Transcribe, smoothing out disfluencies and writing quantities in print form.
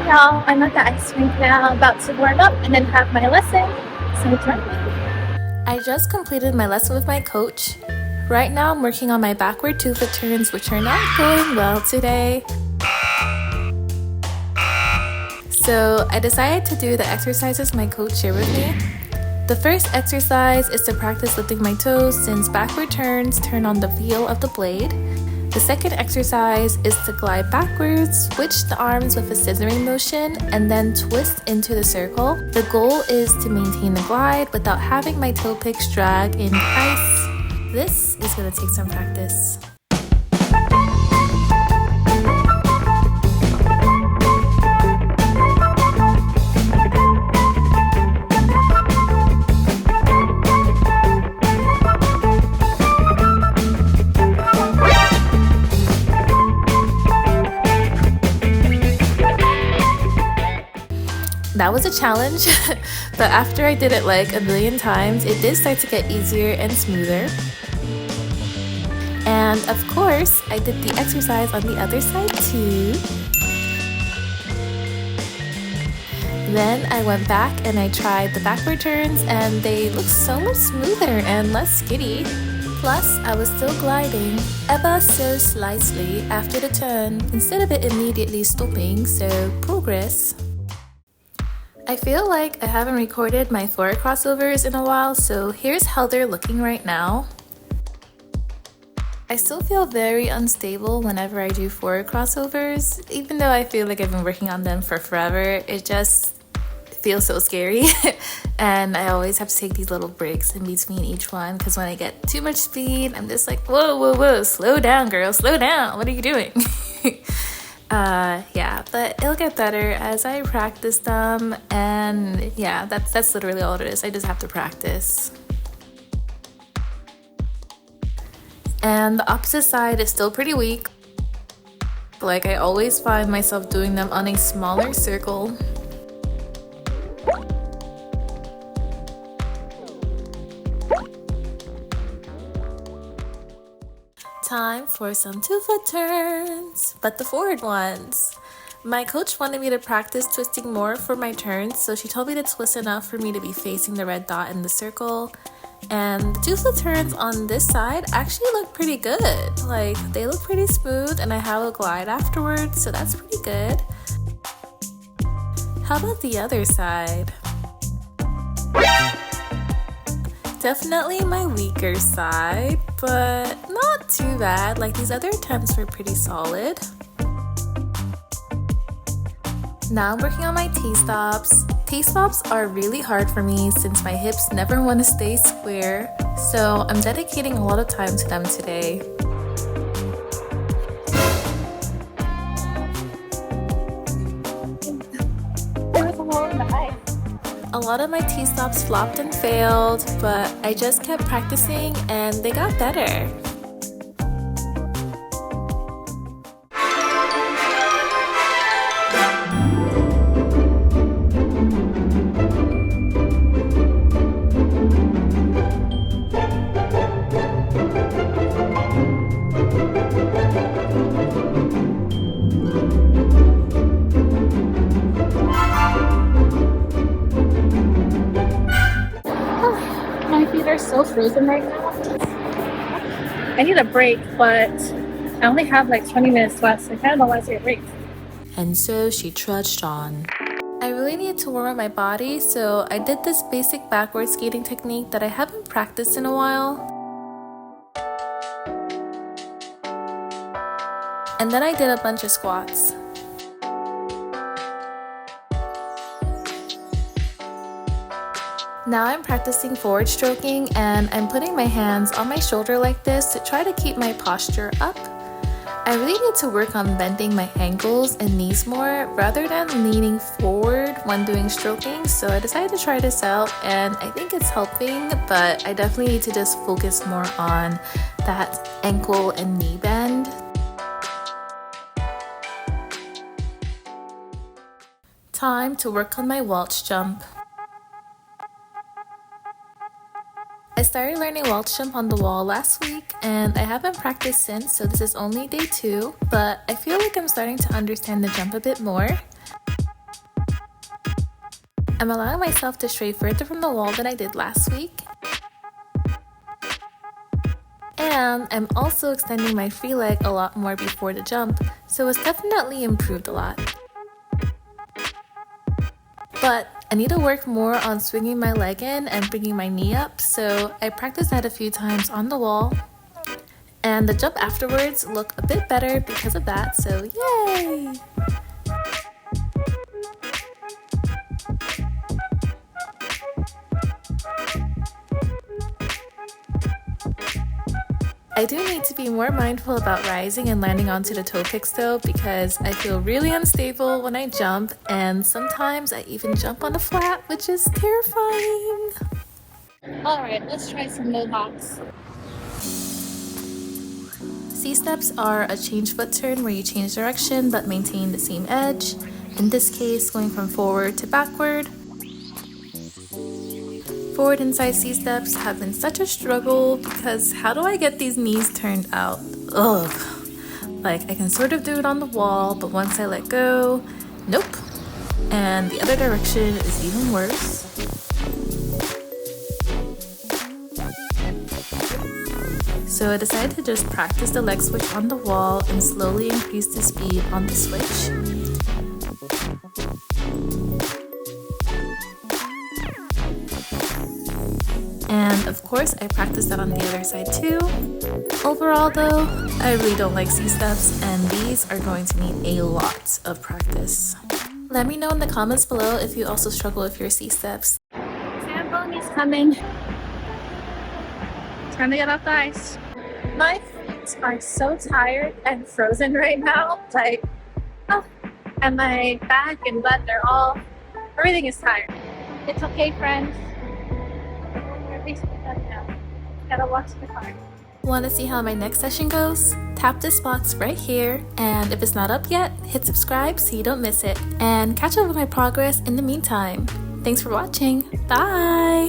y'all, I'm at the ice rink now, about to warm up and then have my lesson. So join me. I just completed my lesson with my coach. Right now I'm working on my backward two-foot turns, which are not going well today. So I decided to do the exercises my coach shared with me. The first exercise is to practice lifting my toes since backward turns turn on the feel of the blade. The second exercise is to glide backwards, switch the arms with a scissoring motion, and then twist into the circle. The goal is to maintain the glide without having my toe picks drag in ice. This is going to take some practice. That was a challenge, but after I did it like a million times, it did start to get easier and smoother. And of course, I did the exercise on the other side too. Then I went back and I tried the backward turns and they looked so much smoother and less skitty. Plus, I was still gliding ever so slightly after the turn instead of it immediately stopping, so progress. I feel like I haven't recorded my forward crossovers in a while, so here's how they're looking right now. I still feel very unstable whenever I do forward crossovers, even though I feel like I've been working on them for forever. It just feels so scary, and I always have to take these little breaks in between each one because when I get too much speed, I'm just like, whoa, slow down, girl, slow down. What are you doing? Yeah, but it'll get better as I practice them, and yeah, that's literally all it is. I just have to practice. And the opposite side is still pretty weak. Like, I always find myself doing them on a smaller circle. Time for some two-foot turns, but the forward ones. My coach wanted me to practice twisting more for my turns, so she told me to twist enough for me to be facing the red dot in the circle. And the two-foot turns on this side actually look pretty good. Like, they look pretty smooth and I have a glide afterwards, so that's pretty good. How about the other side? Definitely my weaker side, but not too bad. Like, these other attempts were pretty solid. Now I'm working on my T-stops. T-stops are really hard for me since my hips never want to stay square, so I'm dedicating a lot of time to them today. A lot of my T-stops flopped and failed, but I just kept practicing and they got better. So frozen right now. I need a break, but I only have like 20 minutes left, so I kind of don't want to take a break. And so she trudged on. I really needed to warm up my body, so I did this basic backward skating technique that I haven't practiced in a while. And then I did a bunch of squats. Now I'm practicing forward stroking and I'm putting my hands on my shoulder like this to try to keep my posture up. I really need to work on bending my ankles and knees more rather than leaning forward when doing stroking, so I decided to try this out and I think it's helping, but I definitely need to just focus more on that ankle and knee bend. Time to work on my Waltz Jump. I started learning Waltz Jump on the wall last week and I haven't practiced since, so this is only day 2, but I feel like I'm starting to understand the jump a bit more. I'm allowing myself to stray further from the wall than I did last week. And I'm also extending my free leg a lot more before the jump, so it's definitely improved a lot. But I need to work more on swinging my leg in and bringing my knee up, so I practiced that a few times on the wall. And the jump afterwards looked a bit better because of that, so yay! I do need to be more mindful about rising and landing onto the toe picks though, because I feel really unstable when I jump, and sometimes I even jump on the flat, which is terrifying. Alright, let's try some Mohawks. C-steps are a change foot turn where you change direction but maintain the same edge. In this case, going from forward to backward. Forward and side C-steps have been such a struggle because how do I get these knees turned out? Ugh. Like, I can sort of do it on the wall, but once I let go, nope. And the other direction is even worse. So I decided to just practice the leg switch on the wall and slowly increase the speed on the switch. And of course, I practiced that on the other side too. Overall though, I really don't like C-steps, and these are going to need a lot of practice. Let me know in the comments below if you also struggle with your C-steps. Zamboni's coming. Time to get off the ice. My feet are so tired and frozen right now. Like, oh, and my back and butt, everything is tired. It's okay, friends. We're basically done now. Gotta watch the car. Want to see how my next session goes? Tap this box right here, and if it's not up yet, hit subscribe so you don't miss it. And catch up with my progress in the meantime. Thanks for watching. Bye!